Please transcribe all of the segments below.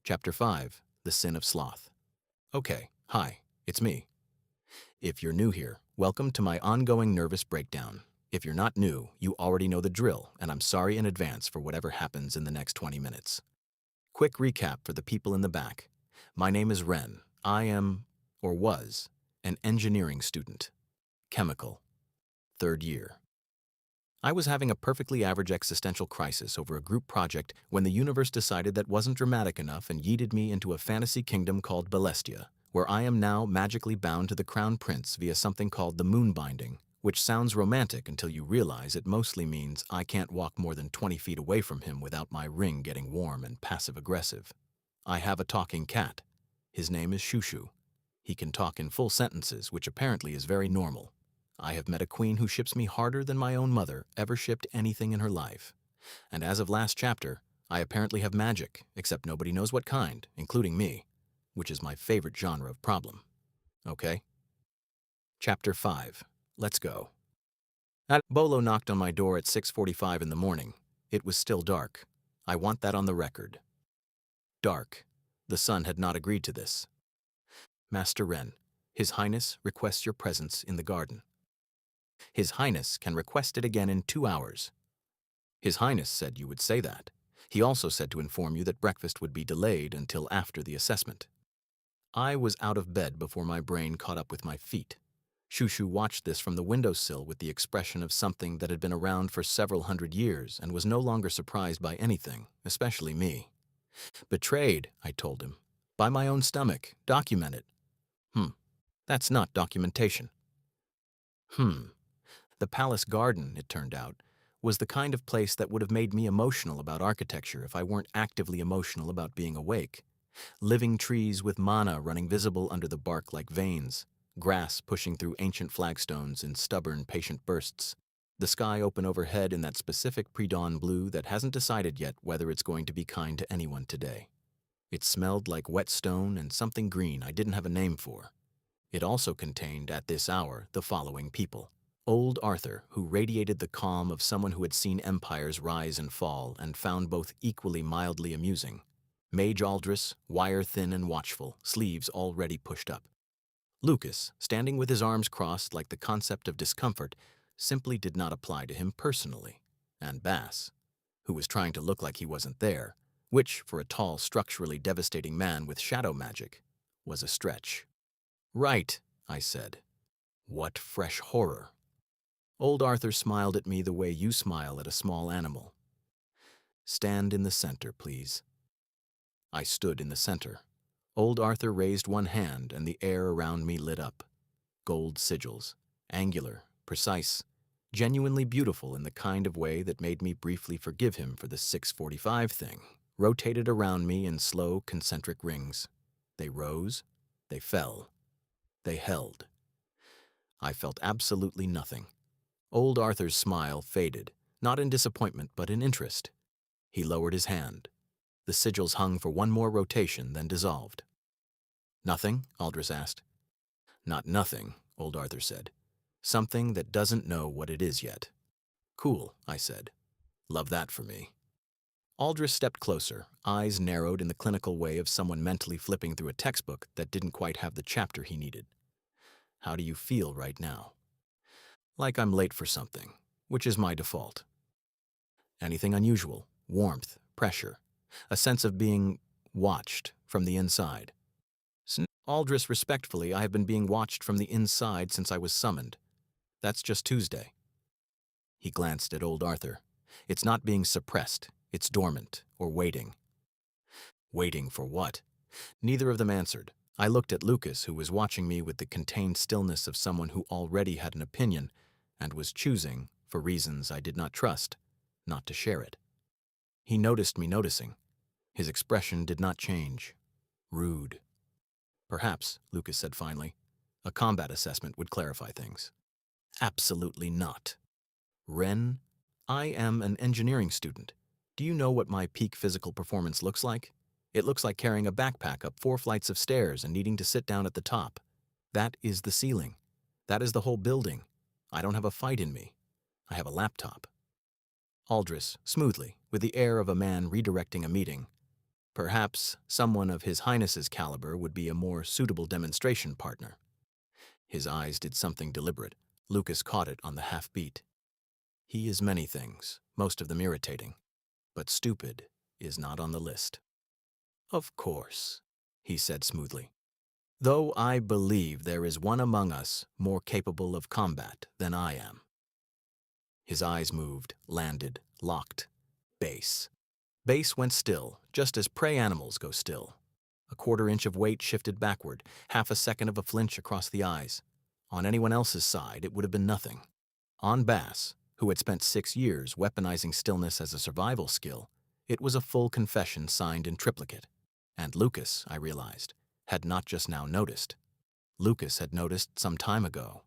Chapter 5, The Sin of Sloth. Okay, hi, it's me. If you're new here, welcome to my ongoing nervous breakdown. If you're not new, you already know the drill, and I'm sorry in advance for whatever happens in the next 20 minutes. Quick recap for the people in the back. My name is Ren. I am, or was, an engineering student. Chemical. 3rd year. I was having a perfectly average existential crisis over a group project when the universe decided that wasn't dramatic enough and yeeted me into a fantasy kingdom called Balestia, where I am now magically bound to the crown prince via something called the moon binding, which sounds romantic until you realize it mostly means I can't walk more than 20 feet away from him without my ring getting warm and passive-aggressive. I have a talking cat. His name is Shushu. He can talk in full sentences, which apparently is very normal. I have met a queen who ships me harder than my own mother ever shipped anything in her life. And as of last chapter, I apparently have magic, except nobody knows what kind, including me, which is my favorite genre of problem. Okay? Chapter 5. Let's go. Bolo knocked on my door at 6:45 in the morning. It was still dark. I want that on the record. Dark. The sun had not agreed to this. Master Ren, His Highness requests your presence in the garden. His Highness can request it again in 2 hours. His Highness said you would say that. He also said to inform you that breakfast would be delayed until after the assessment. I was out of bed before my brain caught up with my feet. Shushu watched this from the windowsill with the expression of something that had been around for several hundred years and was no longer surprised by anything, especially me. Betrayed, I told him. By my own stomach. Document it. That's not documentation. The palace garden, it turned out, was the kind of place that would have made me emotional about architecture if I weren't actively emotional about being awake. Living trees with mana running visible under the bark like veins, grass pushing through ancient flagstones in stubborn, patient bursts, the sky open overhead in that specific pre-dawn blue that hasn't decided yet whether it's going to be kind to anyone today. It smelled like wet stone and something green I didn't have a name for. It also contained, at this hour, the following people. Old Arthur, who radiated the calm of someone who had seen empires rise and fall and found both equally mildly amusing. Mage Aldris, wire-thin and watchful, sleeves already pushed up. Lucas, standing with his arms crossed like the concept of discomfort, simply did not apply to him personally. And Bass, who was trying to look like he wasn't there, which, for a tall, structurally devastating man with shadow magic, was a stretch. Right, I said. What fresh horror. Old Arthur smiled at me the way you smile at a small animal. Stand in the center, please. I stood in the center. Old Arthur raised one hand and the air around me lit up. Gold sigils, angular, precise, genuinely beautiful in the kind of way that made me briefly forgive him for the 6:45 thing, rotated around me in slow, concentric rings. They rose, they fell, they held. I felt absolutely nothing. Old Arthur's smile faded, not in disappointment but in interest. He lowered his hand. The sigils hung for one more rotation, then dissolved. Nothing? Aldris asked. Not nothing, Old Arthur said. Something that doesn't know what it is yet. Cool, I said. Love that for me. Aldris stepped closer, eyes narrowed in the clinical way of someone mentally flipping through a textbook that didn't quite have the chapter he needed. How do you feel right now? Like I'm late for something, which is my default. Anything unusual, warmth, pressure, a sense of being watched from the inside. Aldris, respectfully, I have been being watched from the inside since I was summoned. That's just Tuesday. He glanced at Old Arthur. It's not being suppressed, it's dormant, or waiting. Waiting for what? Neither of them answered. I looked at Lucas, who was watching me with the contained stillness of someone who already had an opinion and was choosing, for reasons I did not trust, not to share it. He noticed me noticing. His expression did not change. Rude. Perhaps, Lucas said finally, a combat assessment would clarify things. Absolutely not. Ren, I am an engineering student. Do you know what my peak physical performance looks like? It looks like carrying a backpack up 4 flights of stairs and needing to sit down at the top. That is the ceiling. That is the whole building. I don't have a fight in me. I have a laptop. Aldris, smoothly, with the air of a man redirecting a meeting. Perhaps someone of His Highness's caliber would be a more suitable demonstration partner. His eyes did something deliberate. Lucas caught it on the half-beat. He is many things, most of them irritating, but stupid is not on the list. Of course, he said smoothly. Though I believe there is one among us more capable of combat than I am. His eyes moved, landed, locked. Base. Base went still, just as prey animals go still. A quarter-inch of weight shifted backward, half a second of a flinch across the eyes. On anyone else's side, it would have been nothing. On Bass, who had spent 6 years weaponizing stillness as a survival skill, it was a full confession signed in triplicate. And Lucas, I realized, had not just now noticed. Lucas had noticed some time ago.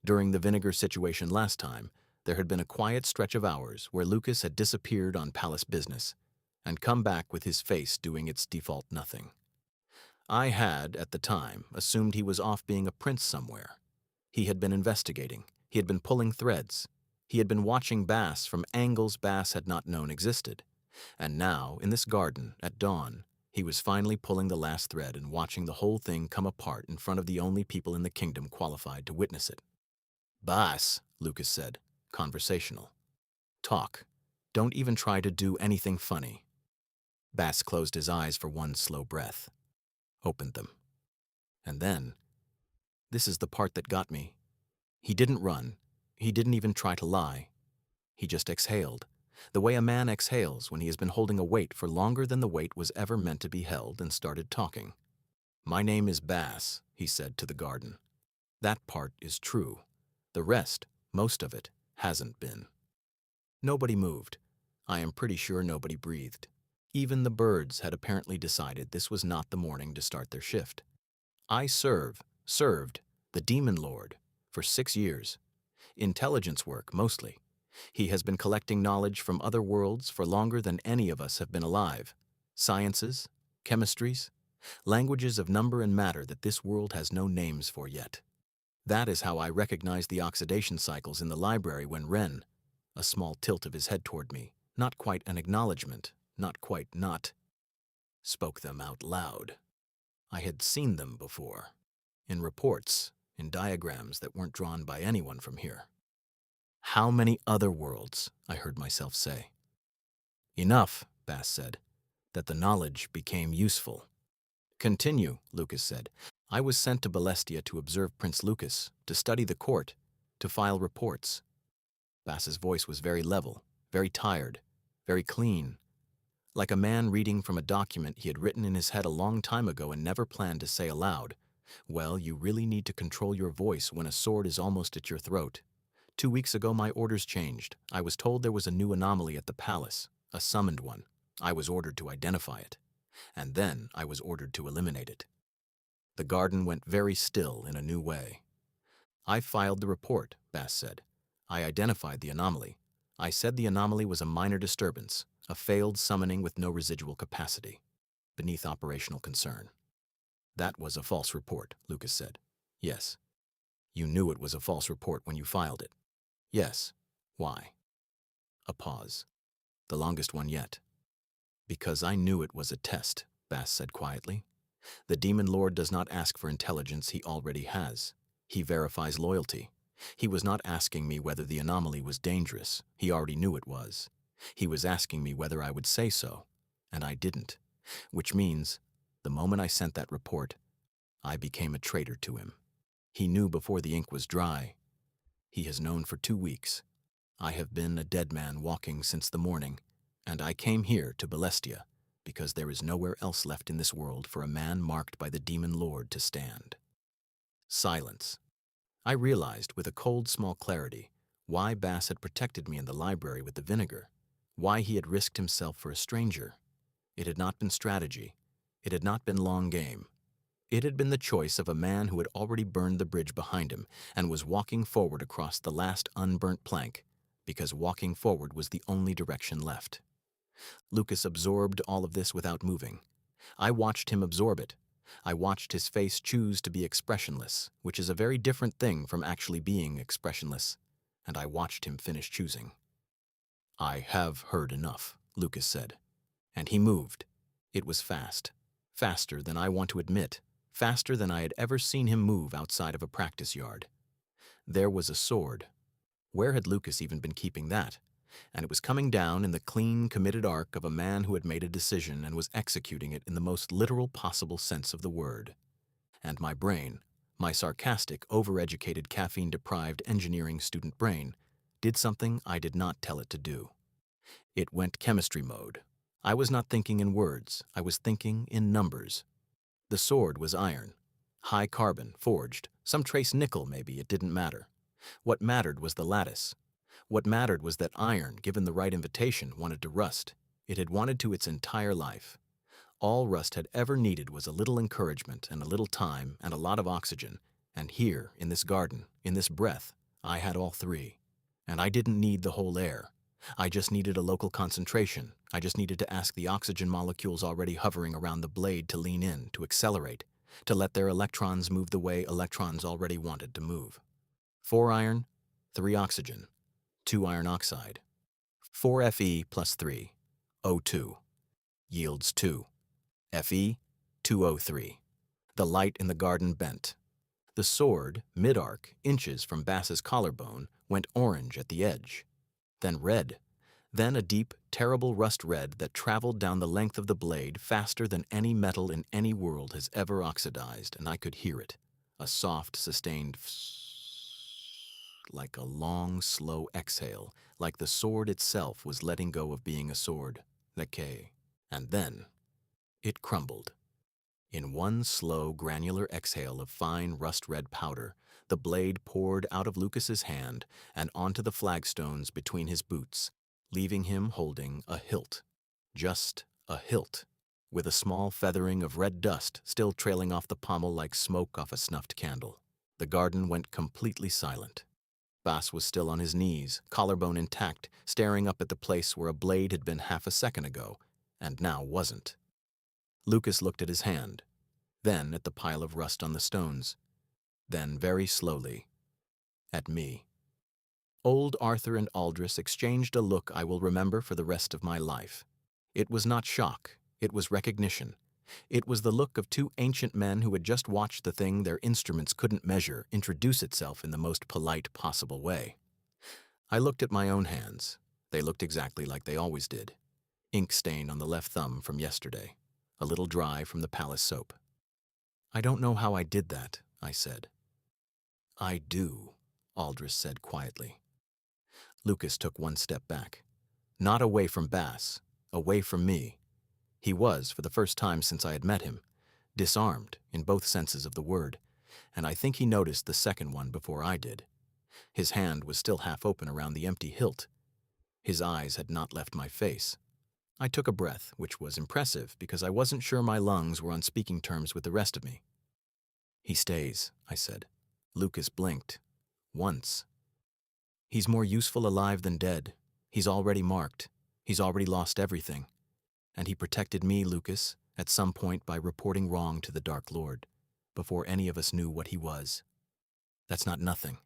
During the vinegar situation last time, there had been a quiet stretch of hours where Lucas had disappeared on palace business and come back with his face doing its default nothing. I had, at the time, assumed he was off being a prince somewhere. He had been investigating. He had been pulling threads. He had been watching Bass from angles Bass had not known existed. And now, in this garden, at dawn, he was finally pulling the last thread and watching the whole thing come apart in front of the only people in the kingdom qualified to witness it. Bass, Lucas said, conversational. Talk. Don't even try to do anything funny. Bass closed his eyes for one slow breath. Opened them. And then, this is the part that got me. He didn't run. He didn't even try to lie. He just exhaled, the way a man exhales when he has been holding a weight for longer than the weight was ever meant to be held, and started talking. My name is Bass, he said to the garden. That part is true. The rest, most of it, hasn't been. Nobody moved. I am pretty sure nobody breathed. Even the birds had apparently decided this was not the morning to start their shift. I served, the Demon Lord, for 6 years. Intelligence work, mostly. He has been collecting knowledge from other worlds for longer than any of us have been alive. Sciences, chemistries, languages of number and matter that this world has no names for yet. That is how I recognized the oxidation cycles in the library when Ren, a small tilt of his head toward me, not quite an acknowledgement, spoke them out loud. I had seen them before, in reports, in diagrams that weren't drawn by anyone from here. How many other worlds, I heard myself say. Enough, Bass said, that the knowledge became useful. Continue, Lucas said. I was sent to Balestia to observe Prince Lucas, to study the court, to file reports. Bass's voice was very level, very tired, very clean, like a man reading from a document he had written in his head a long time ago and never planned to say aloud. Well, you really need to control your voice when a sword is almost at your throat. 2 weeks ago, my orders changed. I was told there was a new anomaly at the palace, a summoned one. I was ordered to identify it, and then I was ordered to eliminate it. The garden went very still in a new way. I filed the report, Bass said. I identified the anomaly. I said the anomaly was a minor disturbance, a failed summoning with no residual capacity, beneath operational concern. That was a false report, Lucas said. Yes. You knew it was a false report when you filed it. Yes. Why? A pause. The longest one yet. Because I knew it was a test, Bass said quietly. The Demon Lord does not ask for intelligence he already has. He verifies loyalty. He was not asking me whether the anomaly was dangerous. He already knew it was. He was asking me whether I would say so, and I didn't. Which means, the moment I sent that report, I became a traitor to him. He knew before the ink was dry. He has known for 2 weeks. I have been a dead man walking since the morning, and I came here to Balestia because there is nowhere else left in this world for a man marked by the Demon Lord to stand. Silence. I realized with a cold, small clarity why Bass had protected me in the library with the vinegar, why he had risked himself for a stranger. It had not been strategy. It had not been long game. It had been the choice of a man who had already burned the bridge behind him and was walking forward across the last unburnt plank, because walking forward was the only direction left. Lucas absorbed all of this without moving. I watched him absorb it. I watched his face choose to be expressionless, which is a very different thing from actually being expressionless, and I watched him finish choosing. I have heard enough, Lucas said, and he moved. It was fast. Faster than I want to admit. Faster than I had ever seen him move outside of a practice yard. There was a sword. Where had Lucas even been keeping that? And it was coming down in the clean, committed arc of a man who had made a decision and was executing it in the most literal possible sense of the word. And my brain, my sarcastic, overeducated, caffeine-deprived engineering student brain, did something I did not tell it to do. It went chemistry mode. I was not thinking in words, I was thinking in numbers. The sword was iron. High carbon, forged, some trace nickel maybe, it didn't matter. What mattered was the lattice. What mattered was that iron, given the right invitation, wanted to rust. It had wanted to its entire life. All rust had ever needed was a little encouragement and a little time and a lot of oxygen. And here, in this garden, in this breath, I had all three. And I didn't need the whole air. I just needed a local concentration. I just needed to ask the oxygen molecules already hovering around the blade to lean in, to accelerate, to let their electrons move the way electrons already wanted to move. 4 iron, 3 oxygen, 2 iron oxide. 4 Fe plus 3, O2, yields 2. Fe, 2O3. The light in the garden bent. The sword, mid-arc, inches from Bass's collarbone, went orange at the edge. Then red. Then a deep, terrible rust red that traveled down the length of the blade faster than any metal in any world has ever oxidized, and I could hear it. A soft, sustained like a long, slow exhale, like the sword itself was letting go of being a sword. And then it crumbled. In one slow, granular exhale of fine rust-red powder, the blade poured out of Lucas's hand and onto the flagstones between his boots, leaving him holding a hilt. Just a hilt, with a small feathering of red dust still trailing off the pommel like smoke off a snuffed candle. The garden went completely silent. Bass was still on his knees, collarbone intact, staring up at the place where a blade had been half a second ago, and now wasn't. Lucas looked at his hand, then at the pile of rust on the stones, then very slowly at me. Old Arthur and Aldris exchanged a look I will remember for the rest of my life. It was not shock, it was recognition. It was the look of two ancient men who had just watched the thing their instruments couldn't measure introduce itself in the most polite possible way. I looked at my own hands. They looked exactly like they always did. Ink stain on the left thumb from yesterday, a little dry from the palace soap. I don't know how I did that, I said. I do, Aldris said quietly. Lucas took one step back. Not away from Bass, away from me. He was, for the first time since I had met him, disarmed in both senses of the word, and I think he noticed the second one before I did. His hand was still half open around the empty hilt. His eyes had not left my face. I took a breath, which was impressive because I wasn't sure my lungs were on speaking terms with the rest of me. He stays, I said. Lucas blinked. Once. He's more useful alive than dead. He's already marked. He's already lost everything. And he protected me, Lucas, at some point by reporting wrong to the Dark Lord, before any of us knew what he was. That's not nothing.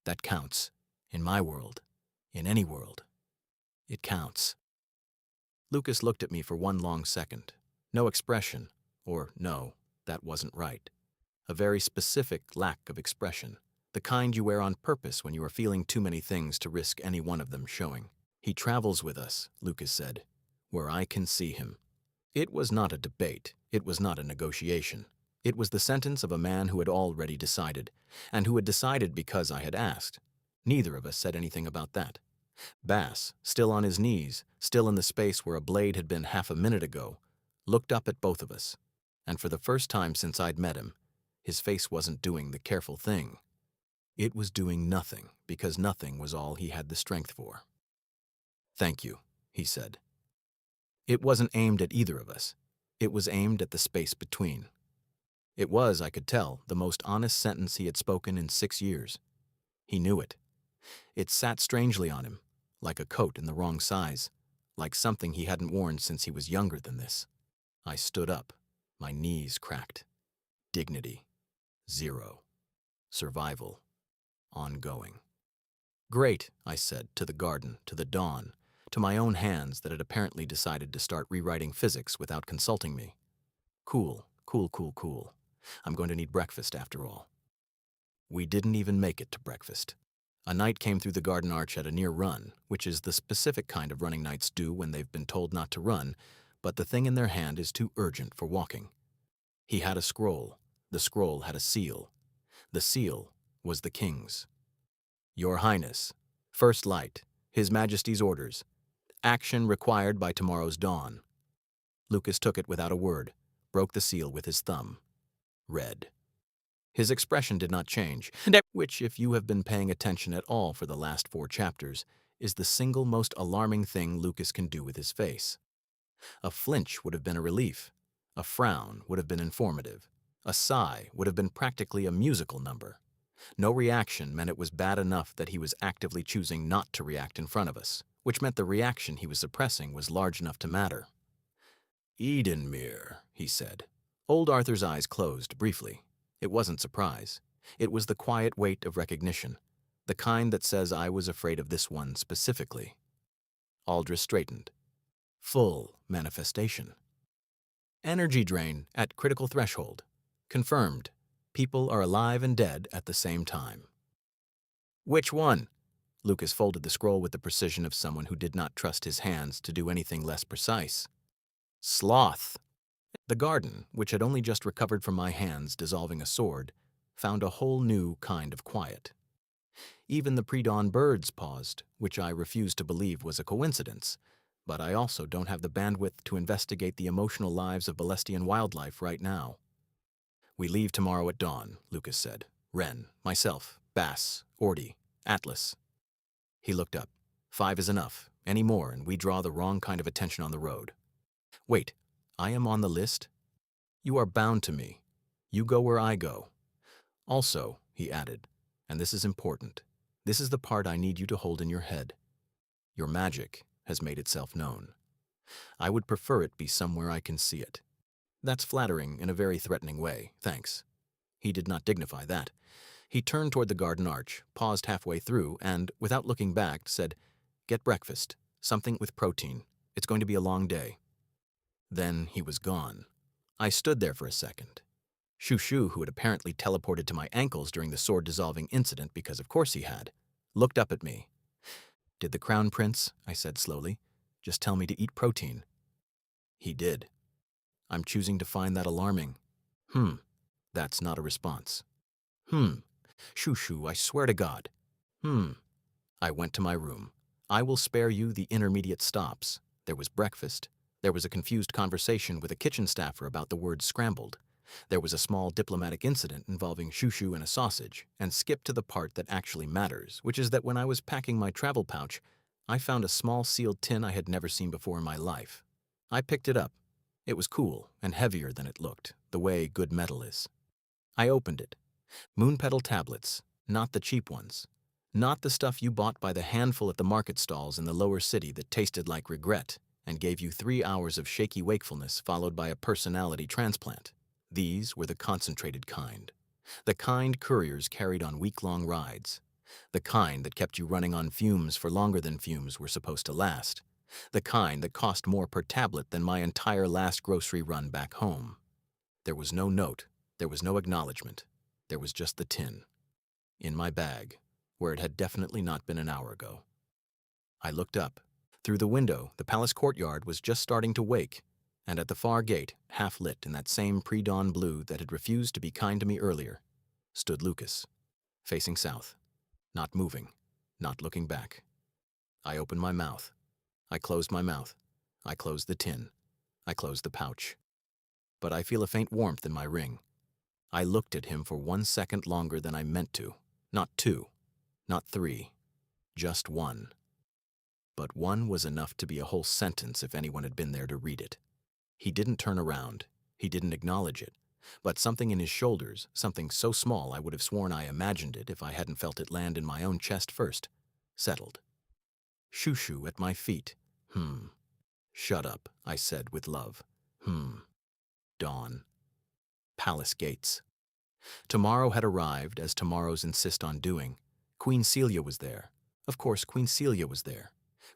That counts. In my world. In any world. It counts. Lucas looked at me for one long second. No expression, or no, that wasn't right. A very specific lack of expression, the kind you wear on purpose when you are feeling too many things to risk any one of them showing. He travels with us, Lucas said, where I can see him. It was not a debate. It was not a negotiation. It was the sentence of a man who had already decided, and who had decided because I had asked. Neither of us said anything about that. Bass, still on his knees, still in the space where a blade had been half a minute ago, looked up at both of us, and for the first time since I'd met him, his face wasn't doing the careful thing. It was doing nothing, because nothing was all he had the strength for. "Thank you," he said. It wasn't aimed at either of us. It was aimed at the space between. It was, I could tell, the most honest sentence he had spoken in 6 years. He knew it. It sat strangely on him, like a coat in the wrong size, like something he hadn't worn since he was younger than this. I stood up, my knees cracked. Dignity. 0. Survival. Ongoing. Great, I said, to the garden, to the dawn, to my own hands that had apparently decided to start rewriting physics without consulting me. Cool, cool, cool, cool. I'm going to need breakfast after all. We didn't even make it to breakfast. A knight came through the garden arch at a near run, which is the specific kind of running knights do when they've been told not to run, but the thing in their hand is too urgent for walking. He had a scroll. The scroll had a seal. The seal was the king's. Your Highness, First Light, His Majesty's orders. Action required by tomorrow's dawn. Lucas took it without a word, broke the seal with his thumb. Read. His expression did not change, which, if you have been paying attention at all for the last 4 chapters, is the single most alarming thing Lucas can do with his face. A flinch would have been a relief. A frown would have been informative. A sigh would have been practically a musical number. No reaction meant it was bad enough that he was actively choosing not to react in front of us, which meant the reaction he was suppressing was large enough to matter. Edenmere, he said. Old Arthur's eyes closed briefly. It wasn't surprise. It was the quiet weight of recognition, the kind that says I was afraid of this one specifically. Aldris straightened. Full manifestation. Energy drain at critical threshold. Confirmed. People are alive and dead at the same time. Which one? Lucas folded the scroll with the precision of someone who did not trust his hands to do anything less precise. Sloth. The garden, which had only just recovered from my hands dissolving a sword, found a whole new kind of quiet. Even the pre-dawn birds paused, which I refused to believe was a coincidence, but I also don't have the bandwidth to investigate the emotional lives of Balestian wildlife right now. We leave tomorrow at dawn, Lucas said. Ren, myself, Bass, Ordy, Atlas. He looked up. 5 is enough. Any more, and we draw the wrong kind of attention on the road. Wait. I am on the list? You are bound to me. You go where I go. Also, he added, and this is important, this is the part I need you to hold in your head. Your magic has made itself known. I would prefer it be somewhere I can see it. That's flattering in a very threatening way, thanks. He did not dignify that. He turned toward the garden arch, paused halfway through, and, without looking back, said, Get breakfast, something with protein. It's going to be a long day. Then he was gone. I stood there for a second. Shushu, who had apparently teleported to my ankles during the sword-dissolving incident because of course he had, looked up at me. Did the Crown Prince, I said slowly, just tell me to eat protein? He did. I'm choosing to find that alarming. That's not a response. Shushu, I swear to God. I went to my room. I will spare you the intermediate stops. There was breakfast. There was a confused conversation with a kitchen staffer about the word scrambled. There was a small diplomatic incident involving Shushu and a sausage, and skip to the part that actually matters, which is that when I was packing my travel pouch, I found a small sealed tin I had never seen before in my life. I picked it up. It was cool and heavier than it looked, the way good metal is. I opened it. Moonpetal tablets, not the cheap ones. Not the stuff you bought by the handful at the market stalls in the lower city that tasted like regret and gave you 3 hours of shaky wakefulness followed by a personality transplant. These were the concentrated kind. The kind couriers carried on week-long rides. The kind that kept you running on fumes for longer than fumes were supposed to last. The kind that cost more per tablet than my entire last grocery run back home. There was no note. There was no acknowledgement. There was just the tin. In my bag, where it had definitely not been an hour ago. I looked up. Through the window, the palace courtyard was just starting to wake, and at the far gate, half lit in that same pre-dawn blue that had refused to be kind to me earlier, stood Lucas, facing south, not moving, not looking back. I opened my mouth. I closed my mouth. I closed the tin. I closed the pouch. But I feel a faint warmth in my ring. I looked at him for 1 second longer than I meant to. Not 2, not 3, just 1. But 1 was enough to be a whole sentence if anyone had been there to read it. He didn't turn around. He didn't acknowledge it. But something in his shoulders, something so small I would have sworn I imagined it if I hadn't felt it land in my own chest first, settled. Shushu at my feet. Shut up, I said with love. Dawn. Palace gates. Tomorrow had arrived, as tomorrows insist on doing. Queen Celia was there. Of course, Queen Celia was there.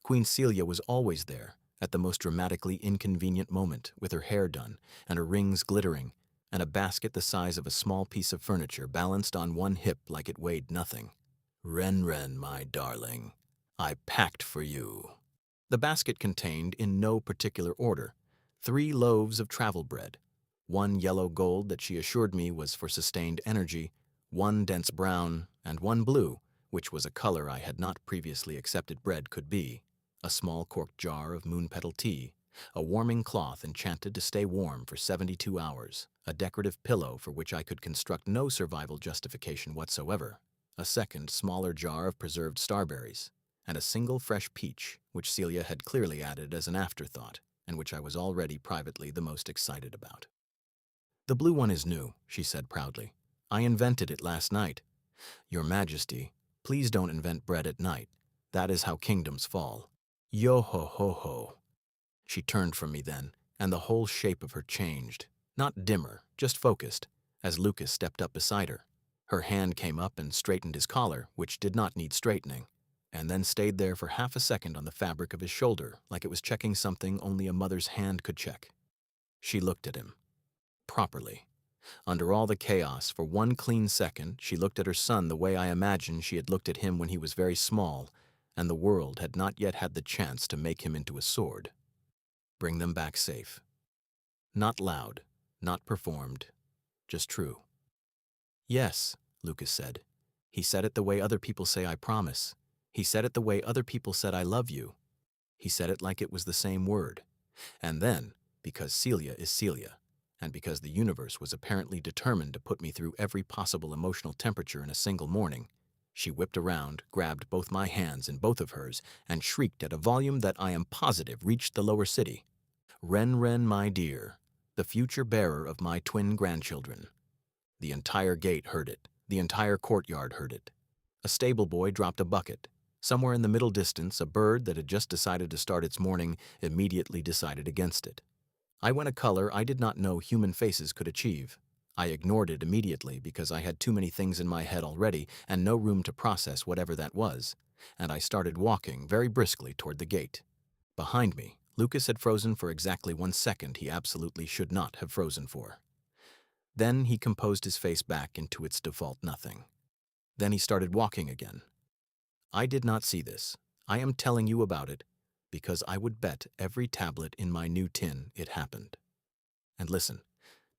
Queen Celia was always there, at the most dramatically inconvenient moment, with her hair done, and her rings glittering, and a basket the size of a small piece of furniture balanced on one hip like it weighed nothing. "Ren, my darling, I packed for you." The basket contained, in no particular order, 3 loaves of travel bread, 1 yellow gold that she assured me was for sustained energy, 1 dense brown, and 1 blue, which was a color I had not previously accepted bread could be, a small corked jar of moonpetal tea, a warming cloth enchanted to stay warm for 72 hours, a decorative pillow for which I could construct no survival justification whatsoever, a second, smaller jar of preserved starberries, and a single fresh peach, which Celia had clearly added as an afterthought, and which I was already privately the most excited about. "The blue one is new," she said proudly. "I invented it last night. Your Majesty, please don't invent bread at night. That is how kingdoms fall." Yo-ho-ho-ho. She turned from me then, and the whole shape of her changed. Not dimmer, just focused, as Lucas stepped up beside her. Her hand came up and straightened his collar, which did not need straightening, and then stayed there for half a second on the fabric of his shoulder, like it was checking something only a mother's hand could check. She looked at him. Properly. Under all the chaos, for 1 clean second, she looked at her son the way I imagined she had looked at him when he was very small, and the world had not yet had the chance to make him into a sword. Bring them back safe. Not loud, not performed, just true. "Yes," Lucas said. "He said it the way other people say I promise. He said it the way other people said I love you. He said it like it was the same word. And then, because Celia is Celia, and because the universe was apparently determined to put me through every possible emotional temperature in a single morning, she whipped around, grabbed both my hands in both of hers, and shrieked at a volume that I am positive reached the lower city. Ren, my dear, the future bearer of my twin grandchildren." The entire gate heard it. The entire courtyard heard it. A stable boy dropped a bucket. Somewhere in the middle distance, a bird that had just decided to start its morning immediately decided against it. I went a color I did not know human faces could achieve. I ignored it immediately because I had too many things in my head already and no room to process whatever that was, and I started walking very briskly toward the gate. Behind me, Lucas had frozen for exactly 1 second he absolutely should not have frozen for. Then he composed his face back into its default nothing. Then he started walking again. I did not see this. I am telling you about it because I would bet every tablet in my new tin it happened. And listen,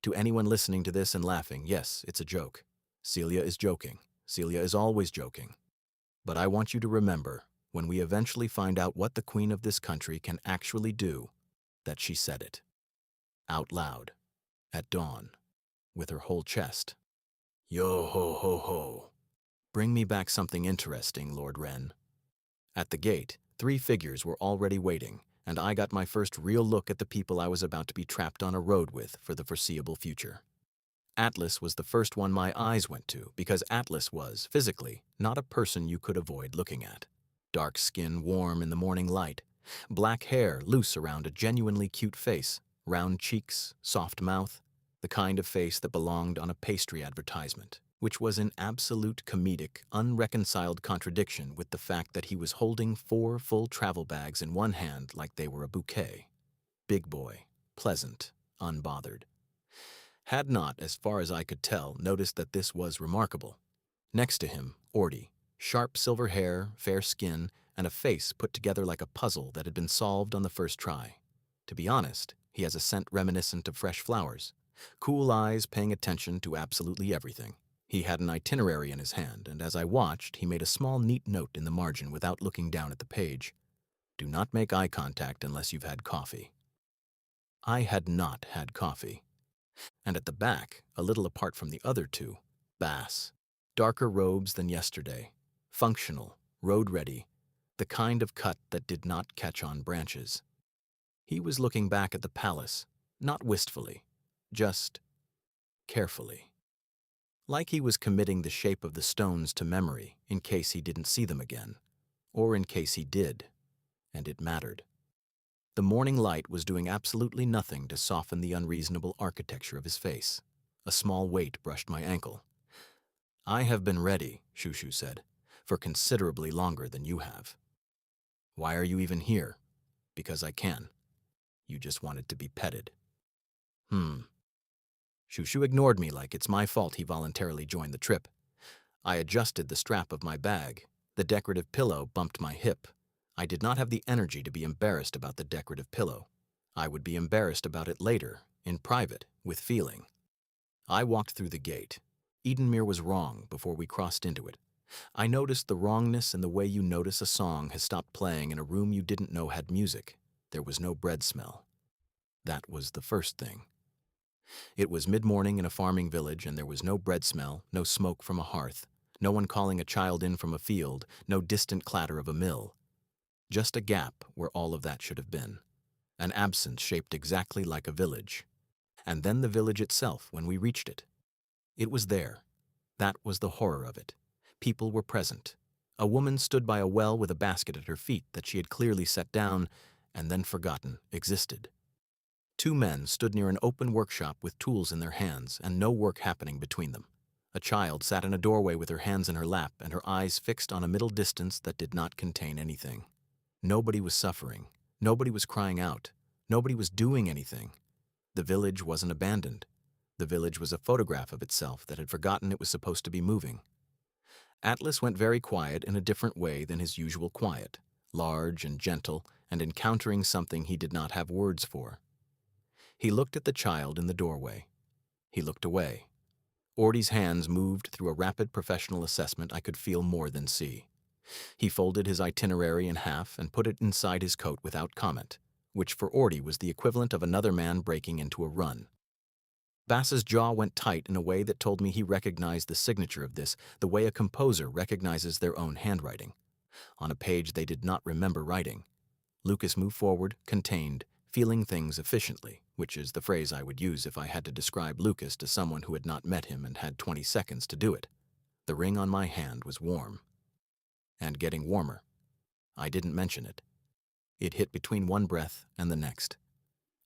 to anyone listening to this and laughing, yes, it's a joke. Celia is joking. Celia is always joking. But I want you to remember, when we eventually find out what the queen of this country can actually do, that she said it. Out loud. At dawn. With her whole chest. Yo-ho-ho-ho. Bring me back something interesting, Lord Wren. At the gate, 3 figures were already waiting, and I got my first real look at the people I was about to be trapped on a road with for the foreseeable future. Atlas was the first one my eyes went to, because Atlas was, physically, not a person you could avoid looking at. Dark skin warm in the morning light, black hair loose around a genuinely cute face, round cheeks, soft mouth, the kind of face that belonged on a pastry advertisement, which was in absolute comedic, unreconciled contradiction with the fact that he was holding 4 full travel bags in one hand like they were a bouquet. Big boy, pleasant, unbothered. Had not, as far as I could tell, noticed that this was remarkable. Next to him, Orty, sharp silver hair, fair skin, and a face put together like a puzzle that had been solved on the first try. To be honest, he has a scent reminiscent of fresh flowers. Cool eyes paying attention to absolutely everything. He had an itinerary in his hand, and as I watched, he made a small neat note in the margin without looking down at the page. Do not make eye contact unless you've had coffee. I had not had coffee. And at the back, a little apart from the other 2, Bass. Darker robes than yesterday. Functional, road-ready, the kind of cut that did not catch on branches. He was looking back at the palace, not wistfully, just carefully. Like he was committing the shape of the stones to memory in case he didn't see them again, or in case he did, and it mattered. The morning light was doing absolutely nothing to soften the unreasonable architecture of his face. A small weight brushed my ankle. I have been ready, Shushu said, for considerably longer than you have. Why are you even here? Because I can. You just wanted to be petted. Shushu ignored me like it's my fault he voluntarily joined the trip. I adjusted the strap of my bag. The decorative pillow bumped my hip. I did not have the energy to be embarrassed about the decorative pillow. I would be embarrassed about it later, in private, with feeling. I walked through the gate. Edenmere was wrong before we crossed into it. I noticed the wrongness in the way you notice a song has stopped playing in a room you didn't know had music. There was no bread smell. That was the first thing. It was mid-morning in a farming village, and there was no bread smell, no smoke from a hearth, no one calling a child in from a field, no distant clatter of a mill. Just a gap where all of that should have been. An absence shaped exactly like a village. And then the village itself when we reached it. It was there. That was the horror of it. People were present. A woman stood by a well with a basket at her feet that she had clearly set down and then forgotten existed. Two men stood near an open workshop with tools in their hands and no work happening between them. A child sat in a doorway with her hands in her lap and her eyes fixed on a middle distance that did not contain anything. Nobody was suffering. Nobody was crying out. Nobody was doing anything. The village wasn't abandoned. The village was a photograph of itself that had forgotten it was supposed to be moving. Atlas went very quiet in a different way than his usual quiet, large and gentle, and encountering something he did not have words for. He looked at the child in the doorway. He looked away. Ordy's hands moved through a rapid professional assessment I could feel more than see. He folded his itinerary in half and put it inside his coat without comment, which for Ordy was the equivalent of another man breaking into a run. Bass's jaw went tight in a way that told me he recognized the signature of this, the way a composer recognizes their own handwriting, on a page they did not remember writing. Lucas moved forward, contained, feeling things efficiently, which is the phrase I would use if I had to describe Lucas to someone who had not met him and had 20 seconds to do it. The ring on my hand was warm. And getting warmer. I didn't mention it. It hit between one breath and the next.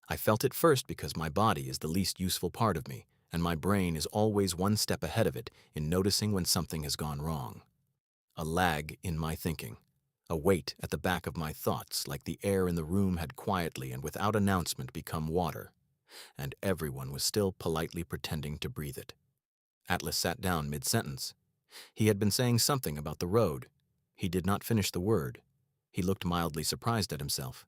I felt it first because my body is the least useful part of me, and my brain is always one step ahead of it in noticing when something has gone wrong. A lag in my thinking. A weight at the back of my thoughts, like the air in the room had quietly and without announcement become water, and everyone was still politely pretending to breathe it. Atlas sat down mid-sentence. He had been saying something about the road. He did not finish the word. He looked mildly surprised at himself.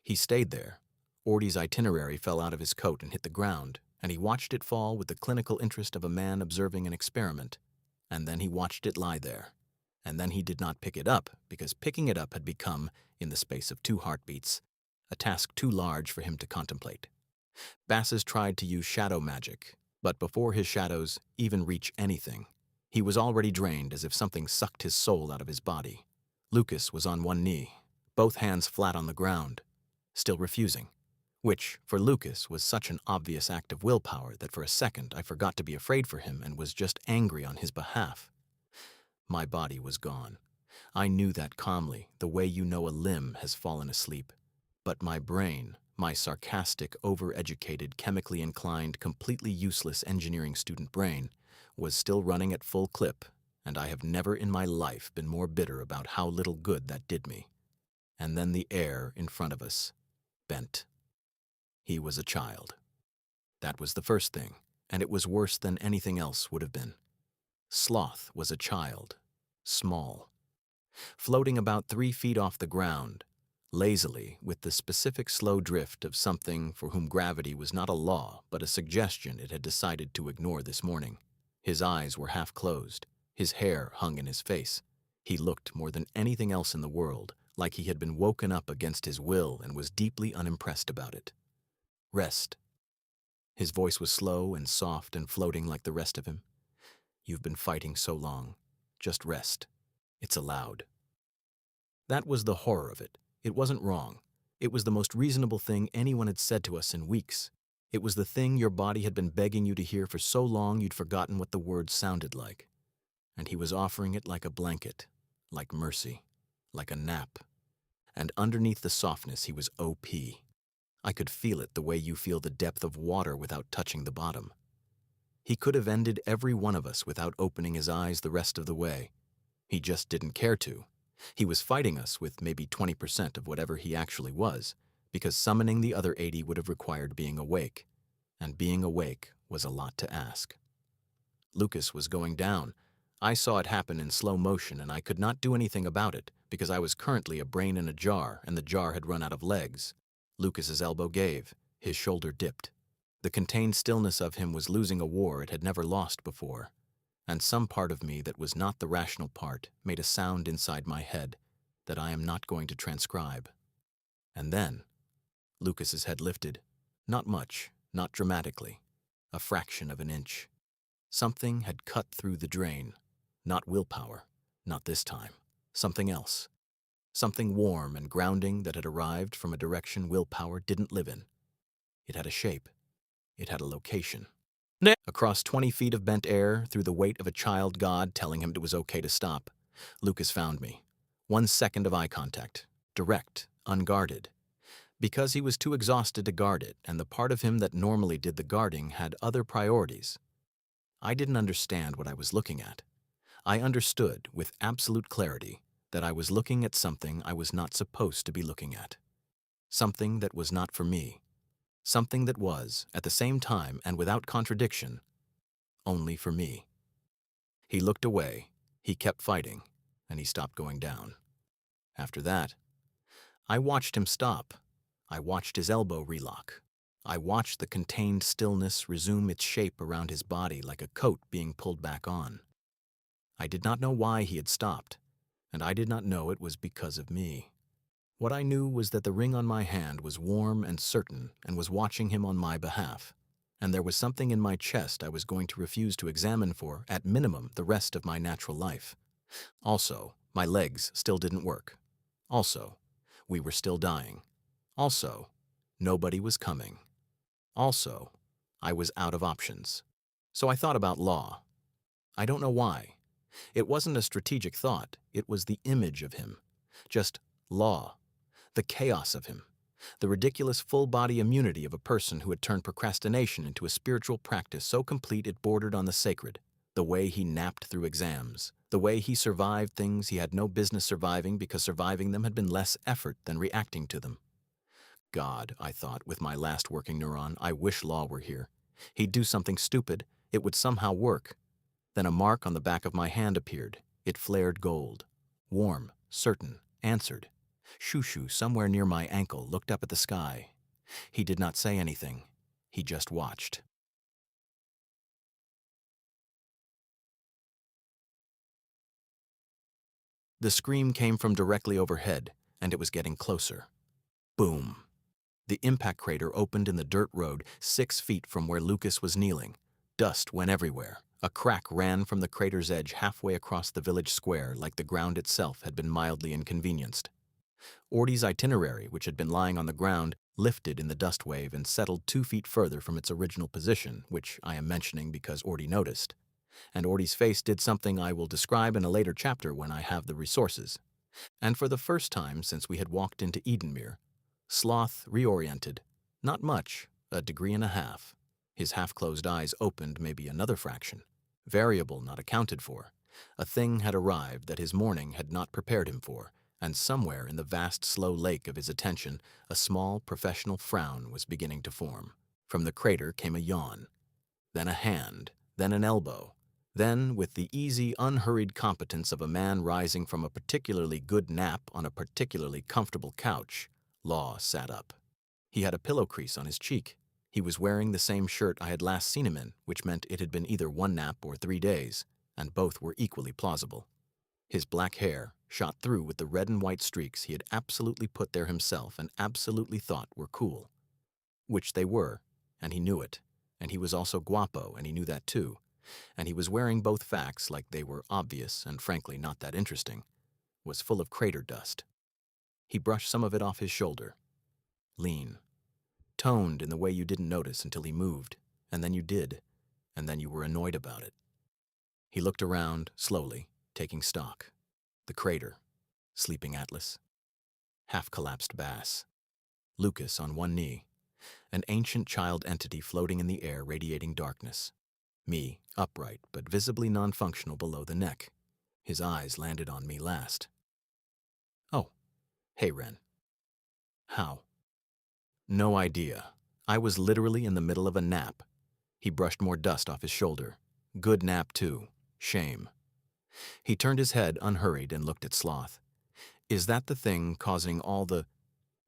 He stayed there. Ordy's itinerary fell out of his coat and hit the ground, and he watched it fall with the clinical interest of a man observing an experiment. And then he watched it lie there. And then he did not pick it up, because picking it up had become, in the space of 2 heartbeats, a task too large for him to contemplate. Basses tried to use shadow magic, but before his shadows even reach anything, he was already drained as if something sucked his soul out of his body. Lucas was on one knee, both hands flat on the ground, still refusing, which, for Lucas, was such an obvious act of willpower that for a second I forgot to be afraid for him and was just angry on his behalf. My body was gone. I knew that calmly, the way you know a limb has fallen asleep. But my brain, my sarcastic, overeducated, chemically inclined, completely useless engineering student brain, was still running at full clip, and I have never in my life been more bitter about how little good that did me. And then the air in front of us bent. He was a child. That was the first thing, and it was worse than anything else would have been. Sloth was a child, small, floating about 3 feet off the ground, lazily, with the specific slow drift of something for whom gravity was not a law but a suggestion it had decided to ignore this morning. His eyes were half closed, his hair hung in his face. He looked more than anything else in the world like he had been woken up against his will and was deeply unimpressed about it. Rest. His voice was slow and soft and floating like the rest of him. You've been fighting so long. Just rest. It's allowed. That was the horror of it. It wasn't wrong. It was the most reasonable thing anyone had said to us in weeks. It was the thing your body had been begging you to hear for so long you'd forgotten what the words sounded like. And he was offering it like a blanket, like mercy, like a nap. And underneath the softness he was OP. I could feel it the way you feel the depth of water without touching the bottom. He could have ended every one of us without opening his eyes the rest of the way. He just didn't care to. He was fighting us with maybe 20% of whatever he actually was, because summoning the other 80 would have required being awake, and being awake was a lot to ask. Lucas was going down. I saw it happen in slow motion, and I could not do anything about it because I was currently a brain in a jar, and the jar had run out of legs. Lucas's elbow gave. His shoulder dipped. The contained stillness of him was losing a war it had never lost before, and some part of me that was not the rational part made a sound inside my head that I am not going to transcribe. And then, Lucas's head lifted. Not much, not dramatically. A fraction of an inch. Something had cut through the drain. Not willpower, not this time. Something else. Something warm and grounding that had arrived from a direction willpower didn't live in. It had a shape. It had a location. Across 20 feet of bent air, through the weight of a child god telling him it was okay to stop, Lucas found me. 1 second of eye contact. Direct, unguarded. Because he was too exhausted to guard it, and the part of him that normally did the guarding had other priorities. I didn't understand what I was looking at. I understood, with absolute clarity, that I was looking at something I was not supposed to be looking at. Something that was not for me. Something that was, at the same time and without contradiction, only for me. He looked away, he kept fighting, and he stopped going down. After that, I watched him stop. I watched his elbow relock. I watched the contained stillness resume its shape around his body like a coat being pulled back on. I did not know why he had stopped, and I did not know it was because of me. What I knew was that the ring on my hand was warm and certain and was watching him on my behalf, and there was something in my chest I was going to refuse to examine for, at minimum, the rest of my natural life. Also, my legs still didn't work. Also, we were still dying. Also, nobody was coming. Also, I was out of options. So I thought about law. I don't know why. It wasn't a strategic thought, it was the image of him. Just law. The chaos of him. The ridiculous full-body immunity of a person who had turned procrastination into a spiritual practice so complete it bordered on the sacred. The way he napped through exams. The way he survived things he had no business surviving because surviving them had been less effort than reacting to them. God, I thought, with my last working neuron, I wish law were here. He'd do something stupid. It would somehow work. Then a mark on the back of my hand appeared. It flared gold. Warm, certain, answered. Shushu, somewhere near my ankle, looked up at the sky. He did not say anything. He just watched. The scream came from directly overhead, and it was getting closer. Boom. The impact crater opened in the dirt road 6 feet from where Lucas was kneeling. Dust went everywhere. A crack ran from the crater's edge halfway across the village square like the ground itself had been mildly inconvenienced. Ordy's itinerary, which had been lying on the ground, lifted in the dust wave and settled 2 feet further from its original position, which I am mentioning because Ordy noticed. And Ordy's face did something I will describe in a later chapter when I have the resources. And for the first time since we had walked into Edenmere, Sloth reoriented. Not much, a degree and a half. His half-closed eyes opened maybe another fraction. Variable not accounted for. A thing had arrived that his morning had not prepared him for, and somewhere in the vast slow lake of his attention, a small professional frown was beginning to form. From the crater came a yawn. Then a hand, then an elbow. Then, with the easy, unhurried competence of a man rising from a particularly good nap on a particularly comfortable couch, Law sat up. He had a pillow crease on his cheek. He was wearing the same shirt I had last seen him in, which meant it had been either 1 nap or 3 days, and both were equally plausible. His black hair, shot through with the red and white streaks he had absolutely put there himself and absolutely thought were cool. Which they were, and he knew it, and he was also guapo, and he knew that too, and he was wearing both facts like they were obvious and frankly not that interesting, was full of crater dust. He brushed some of it off his shoulder. Lean. Toned in the way you didn't notice until he moved, and then you did, and then you were annoyed about it. He looked around, slowly, taking stock. The crater. Sleeping Atlas. Half-collapsed Bass. Lucas on one knee. An ancient child entity floating in the air radiating darkness. Me, upright but visibly non-functional below the neck. His eyes landed on me last. Hey, Ren. How? No idea. I was literally in the middle of a nap. He brushed more dust off his shoulder. Good nap, too. Shame. He turned his head unhurried and looked at Sloth. Is that the thing causing all the...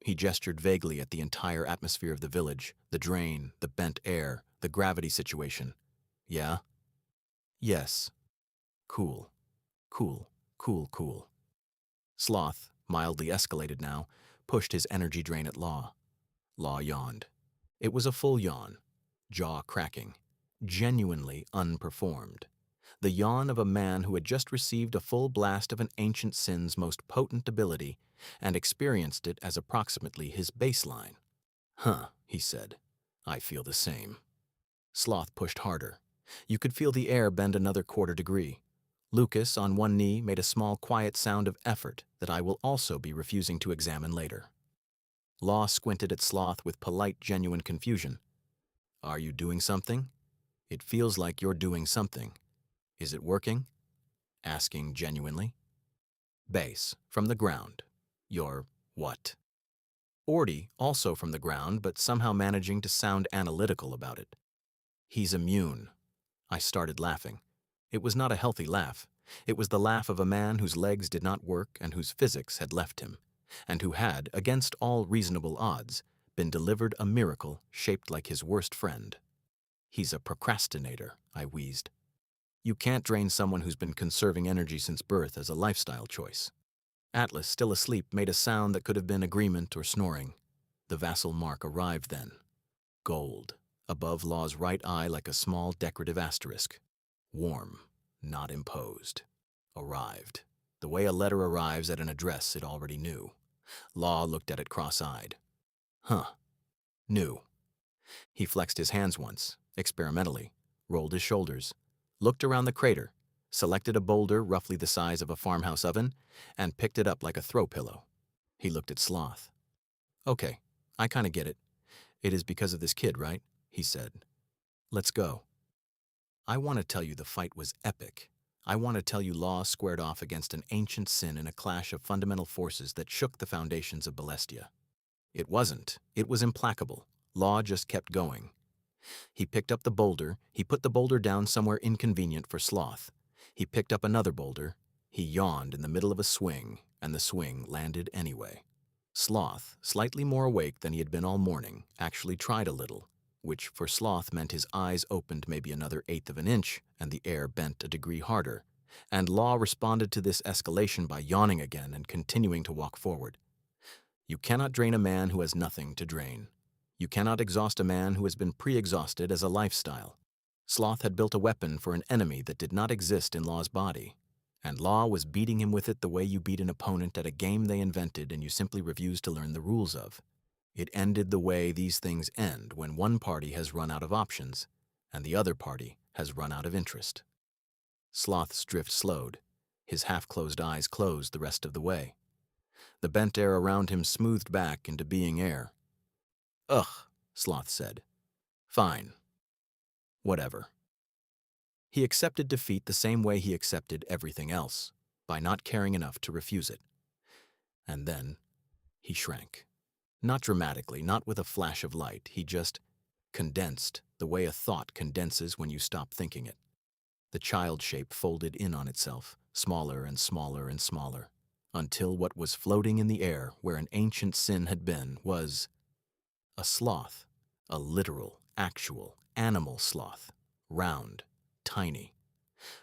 He gestured vaguely at the entire atmosphere of the village, the drain, the bent air, the gravity situation. Yeah? Yes. Cool. Cool. Cool, cool. Sloth, mildly escalated now, pushed his energy drain at Law. Law yawned. It was a full yawn, jaw cracking, genuinely unperformed. The yawn of a man who had just received a full blast of an ancient sin's most potent ability and experienced it as approximately his baseline. Huh, he said. I feel the same. Sloth pushed harder. You could feel the air bend another quarter degree. Lucas, on one knee, made a small, quiet sound of effort that I will also be refusing to examine later. Law squinted at Sloth with polite, genuine confusion. Are you doing something? It feels like you're doing something. Is it working? Asking genuinely. Base, from the ground. You're what? Orty, also from the ground, but somehow managing to sound analytical about it. He's immune. I started laughing. It was not a healthy laugh. It was the laugh of a man whose legs did not work and whose physics had left him, and who had, against all reasonable odds, been delivered a miracle shaped like his worst friend. He's a procrastinator, I wheezed. You can't drain someone who's been conserving energy since birth as a lifestyle choice. Atlas, still asleep, made a sound that could have been agreement or snoring. The vassal mark arrived then. Gold, above Law's right eye like a small decorative asterisk. Warm, not imposed. Arrived. The way a letter arrives at an address it already knew. Law looked at it cross-eyed. Huh. Knew. He flexed his hands once, experimentally, rolled his shoulders, looked around the crater, selected a boulder roughly the size of a farmhouse oven, and picked it up like a throw pillow. He looked at Sloth. Okay, I kinda get it. It is because of this kid, right? He said. Let's go. I want to tell you the fight was epic. I want to tell you Law squared off against an ancient sin in a clash of fundamental forces that shook the foundations of Balestia. It wasn't. It was implacable. Law just kept going. He picked up the boulder. He put the boulder down somewhere inconvenient for Sloth. He picked up another boulder. He yawned in the middle of a swing, and the swing landed anyway. Sloth, slightly more awake than he had been all morning, actually tried a little, which for Sloth meant his eyes opened maybe another eighth of an inch and the air bent a degree harder, and Law responded to this escalation by yawning again and continuing to walk forward. You cannot drain a man who has nothing to drain. You cannot exhaust a man who has been pre-exhausted as a lifestyle. Sloth had built a weapon for an enemy that did not exist in Law's body, and Law was beating him with it the way you beat an opponent at a game they invented and you simply refuse to learn the rules of. It ended the way these things end when one party has run out of options and the other party has run out of interest. Sloth's drift slowed. His half-closed eyes closed the rest of the way. The bent air around him smoothed back into being air. Ugh, Sloth said. Fine. Whatever. He accepted defeat the same way he accepted everything else, by not caring enough to refuse it. And then he shrank. Not dramatically, not with a flash of light. He just condensed the way a thought condenses when you stop thinking it. The child shape folded in on itself, smaller and smaller and smaller, until what was floating in the air where an ancient sin had been was a sloth, a literal, actual, animal sloth, round, tiny,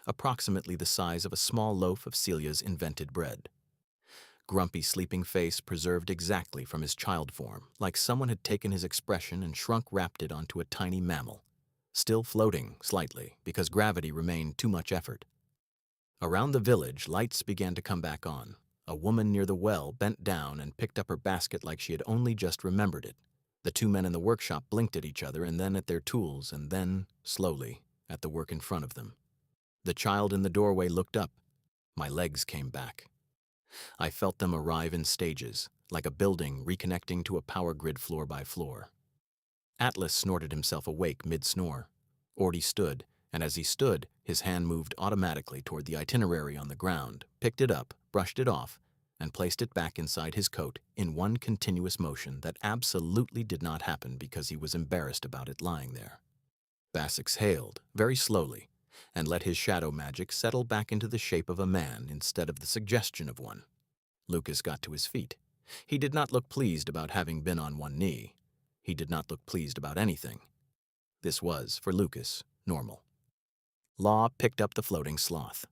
approximately the size of a small loaf of Celia's invented bread. Grumpy sleeping face preserved exactly from his child form, like someone had taken his expression and shrunk-wrapped it onto a tiny mammal, still floating slightly because gravity remained too much effort. Around the village, lights began to come back on. A woman near the well bent down and picked up her basket like she had only just remembered it. The two men in the workshop blinked at each other and then at their tools and then, slowly, at the work in front of them. The child in the doorway looked up. My legs came back. I felt them arrive in stages, like a building reconnecting to a power grid floor by floor. Atlas snorted himself awake mid-snore. Orty stood, and as he stood, his hand moved automatically toward the itinerary on the ground, picked it up, brushed it off, and placed it back inside his coat in one continuous motion that absolutely did not happen because he was embarrassed about it lying there. Bass exhaled, very slowly, and let his shadow magic settle back into the shape of a man instead of the suggestion of one. Lucas got to his feet. He did not look pleased about having been on one knee. He did not look pleased about anything. This was, for Lucas, normal. Law picked up the floating sloth.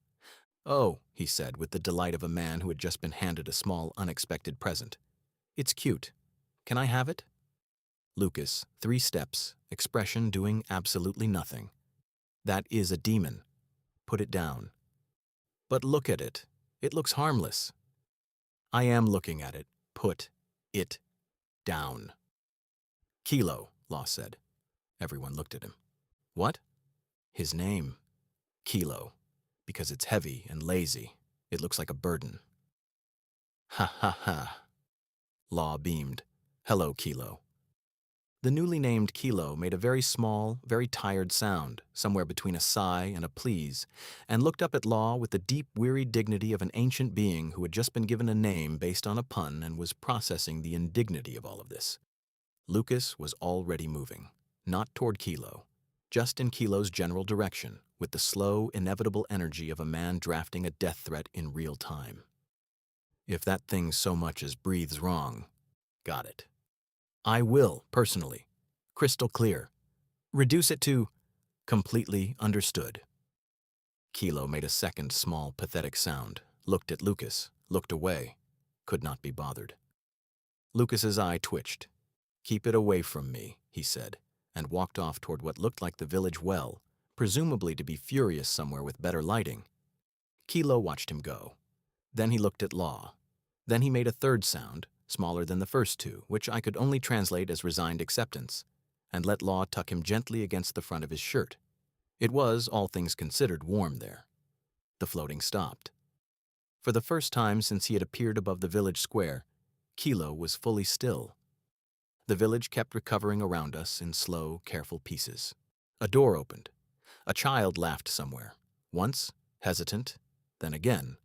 "Oh," he said with the delight of a man who had just been handed a small, unexpected present. "It's cute. Can I have it?" Lucas, 3 steps, expression doing absolutely nothing. "That is a demon. Put it down." "But look at it. It looks harmless." "I am looking at it. Put it down." "Kilo," Law said. Everyone looked at him. "What?" "His name. Kilo. Because it's heavy and lazy. It looks like a burden." "Ha ha ha." Law beamed. "Hello, Kilo." The newly named Kilo made a very small, very tired sound, somewhere between a sigh and a please, and looked up at Law with the deep, weary dignity of an ancient being who had just been given a name based on a pun and was processing the indignity of all of this. Lucas was already moving, not toward Kilo, just in Kilo's general direction, with the slow, inevitable energy of a man drafting a death threat in real time. "If that thing so much as breathes wrong, got it. I will, personally. Crystal clear. Reduce it to completely understood." Kilo made a second small, pathetic sound, looked at Lucas, looked away, could not be bothered. Lucas's eye twitched. "Keep it away from me," he said, and walked off toward what looked like the village well, presumably to be furious somewhere with better lighting. Kilo watched him go. Then he looked at Law. Then he made a third sound, smaller than the first 2, which I could only translate as resigned acceptance, and let Law tuck him gently against the front of his shirt. It was, all things considered, warm there. The floating stopped. For the first time since he had appeared above the village square, Kilo was fully still. The village kept recovering around us in slow, careful pieces. A door opened. A child laughed somewhere. Once, hesitant, then again,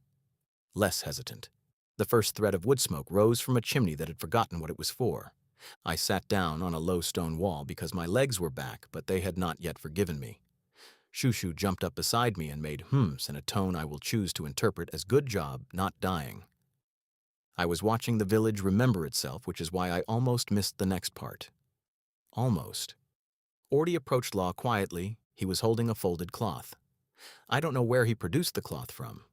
less hesitant. The first thread of wood smoke rose from a chimney that had forgotten what it was for. I sat down on a low stone wall because my legs were back, but they had not yet forgiven me. Shushu jumped up beside me and made hums in a tone I will choose to interpret as good job, not dying. I was watching the village remember itself, which is why I almost missed the next part. Almost. Orty approached Law quietly. He was holding a folded cloth. I don't know where he produced the cloth from.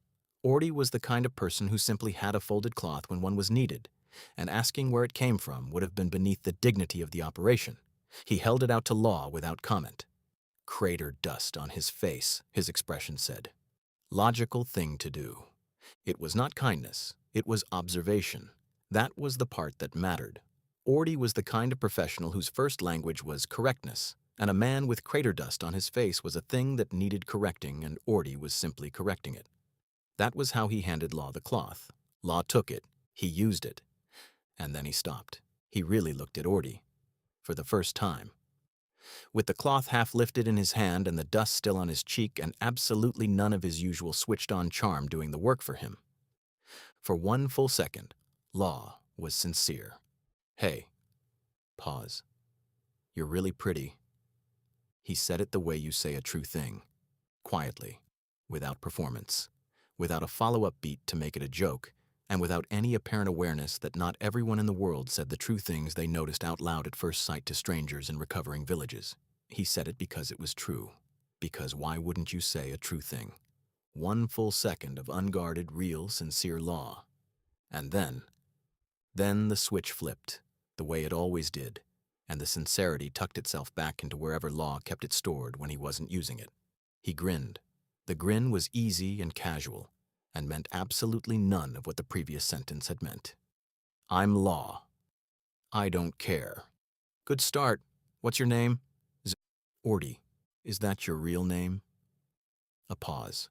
Orty was the kind of person who simply had a folded cloth when one was needed, and asking where it came from would have been beneath the dignity of the operation. He held it out to Law without comment. "Crater dust on his face," his expression said. Logical thing to do. It was not kindness, it was observation. That was the part that mattered. Orty was the kind of professional whose first language was correctness, and a man with crater dust on his face was a thing that needed correcting, and Orty was simply correcting it. That was how he handed Law the cloth. Law took it, he used it, and then he stopped. He really looked at Orty. For the first time. With the cloth half lifted in his hand and the dust still on his cheek and absolutely none of his usual switched-on charm doing the work for him. For one full second, Law was sincere. "Hey." Pause. "You're really pretty." He said it the way you say a true thing. Quietly, without performance, without a follow-up beat to make it a joke, and without any apparent awareness that not everyone in the world said the true things they noticed out loud at first sight to strangers in recovering villages. He said it because it was true. Because why wouldn't you say a true thing? One full second of unguarded, real, sincere Law. And then the switch flipped, the way it always did, and the sincerity tucked itself back into wherever Law kept it stored when he wasn't using it. He grinned. The grin was easy and casual, and meant absolutely none of what the previous sentence had meant. "I'm Law. I don't care." "Good start. What's your name?" "Orty. Is that your real name?" A pause.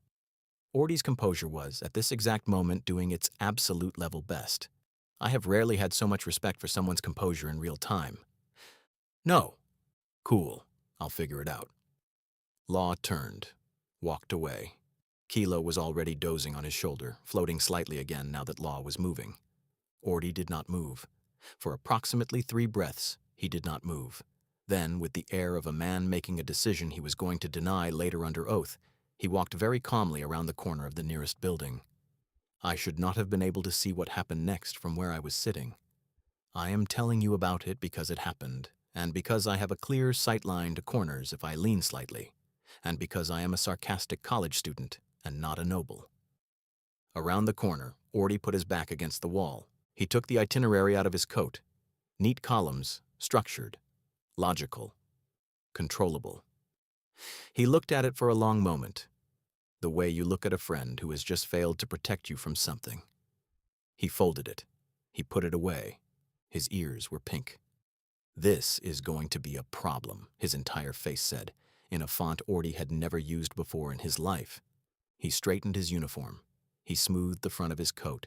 Orty's composure was, at this exact moment, doing its absolute level best. I have rarely had so much respect for someone's composure in real time. "No." "Cool. I'll figure it out." Law turned, walked away. Kilo was already dozing on his shoulder, floating slightly again now that Law was moving. Orty did not move. For approximately 3 breaths, he did not move. Then, with the air of a man making a decision he was going to deny later under oath, he walked very calmly around the corner of the nearest building. I should not have been able to see what happened next from where I was sitting. I am telling you about it because it happened, and because I have a clear sight line to corners if I lean slightly, and because I am a sarcastic college student and not a noble. Around the corner, Orty put his back against the wall. He took the itinerary out of his coat. Neat columns, structured, logical, controllable. He looked at it for a long moment, the way you look at a friend who has just failed to protect you from something. He folded it. He put it away. His ears were pink. "This is going to be a problem," his entire face said, in a font Orty had never used before in his life. He straightened his uniform. He smoothed the front of his coat.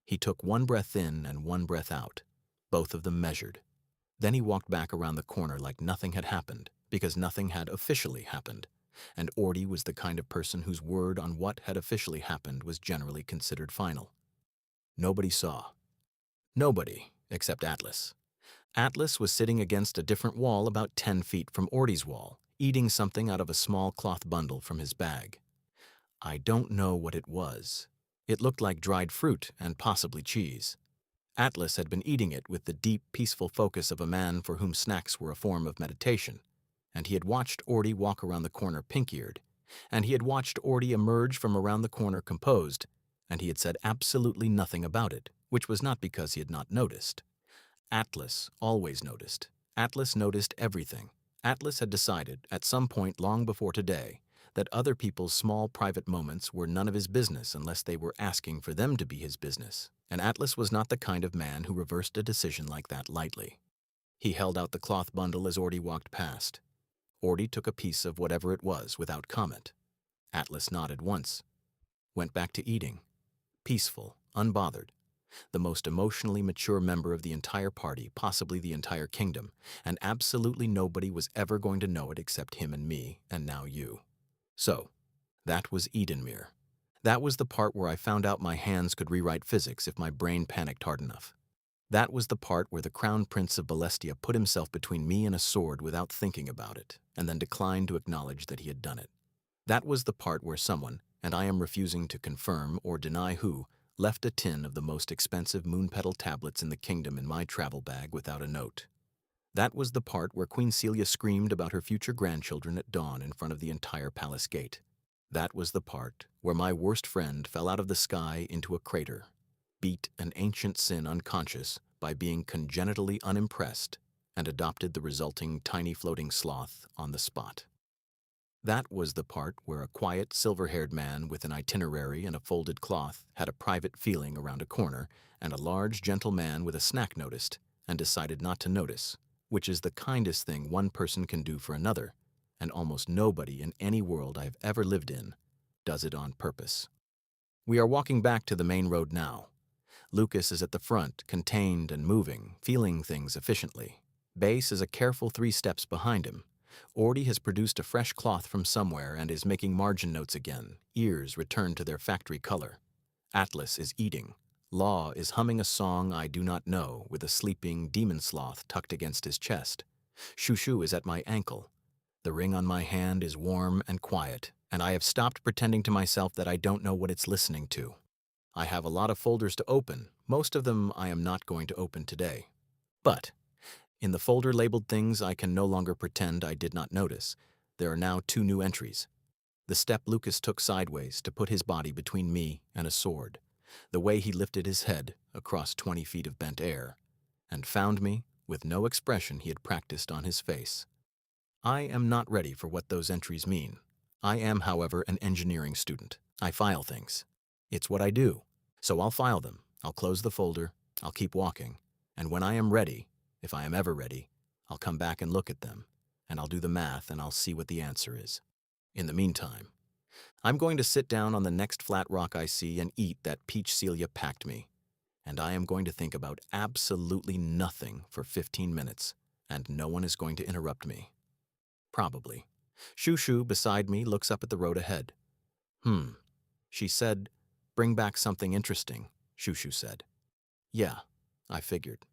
He took 1 breath in and 1 breath out, both of them measured. Then he walked back around the corner like nothing had happened, because nothing had officially happened, and Orty was the kind of person whose word on what had officially happened was generally considered final. Nobody saw. Nobody, except Atlas. Atlas was sitting against a different wall about 10 feet from Orty's wall, eating something out of a small cloth bundle from his bag. I don't know what it was. It looked like dried fruit and possibly cheese. Atlas had been eating it with the deep, peaceful focus of a man for whom snacks were a form of meditation, and he had watched Orty walk around the corner pink-eared, and he had watched Orty emerge from around the corner composed, and he had said absolutely nothing about it, which was not because he had not noticed. Atlas always noticed. Atlas noticed everything. Atlas had decided, at some point long before today, that other people's small private moments were none of his business unless they were asking for them to be his business, and Atlas was not the kind of man who reversed a decision like that lightly. He held out the cloth bundle as Orty walked past. Orty took a piece of whatever it was without comment. Atlas nodded once, went back to eating, peaceful, unbothered, the most emotionally mature member of the entire party, possibly the entire kingdom, and absolutely nobody was ever going to know it except him and me, and now you. So, that was Edenmere. That was the part where I found out my hands could rewrite physics if my brain panicked hard enough. That was the part where the Crown Prince of Balestia put himself between me and a sword without thinking about it, and then declined to acknowledge that he had done it. That was the part where someone, and I am refusing to confirm or deny who, left a tin of the most expensive moonpetal tablets in the kingdom in my travel bag without a note. That was the part where Queen Celia screamed about her future grandchildren at dawn in front of the entire palace gate. That was the part where my worst friend fell out of the sky into a crater, beat an ancient sin unconscious by being congenitally unimpressed, and adopted the resulting tiny floating sloth on the spot. That was the part where a quiet, silver-haired man with an itinerary and a folded cloth had a private feeling around a corner, and a large, gentle man with a snack noticed and decided not to notice, which is the kindest thing one person can do for another, and almost nobody in any world I've ever lived in does it on purpose. We are walking back to the main road now. Lucas is at the front, contained and moving, feeling things efficiently. Base is a careful 3 steps behind him. Orty has produced a fresh cloth from somewhere and is making margin notes again, ears returned to their factory color. Atlas is eating. Law is humming a song I do not know with a sleeping demon sloth tucked against his chest. Shushu is at my ankle. The ring on my hand is warm and quiet, and I have stopped pretending to myself that I don't know what it's listening to. I have a lot of folders to open. Most of them I am not going to open today. But in the folder labeled things I can no longer pretend I did not notice, there are now 2 new entries. The step Lucas took sideways to put his body between me and a sword, the way he lifted his head across 20 feet of bent air, and found me with no expression he had practiced on his face. I am not ready for what those entries mean. I am, however, an engineering student. I file things. It's what I do. So I'll file them. I'll close the folder. I'll keep walking. And when I am ready, if I am ever ready, I'll come back and look at them, and I'll do the math and I'll see what the answer is. In the meantime, I'm going to sit down on the next flat rock I see and eat that peach Celia packed me, and I am going to think about absolutely nothing for 15 minutes, and no one is going to interrupt me. Probably. Shushu beside me looks up at the road ahead. She said, "Bring back something interesting," Shushu said. "Yeah," I figured.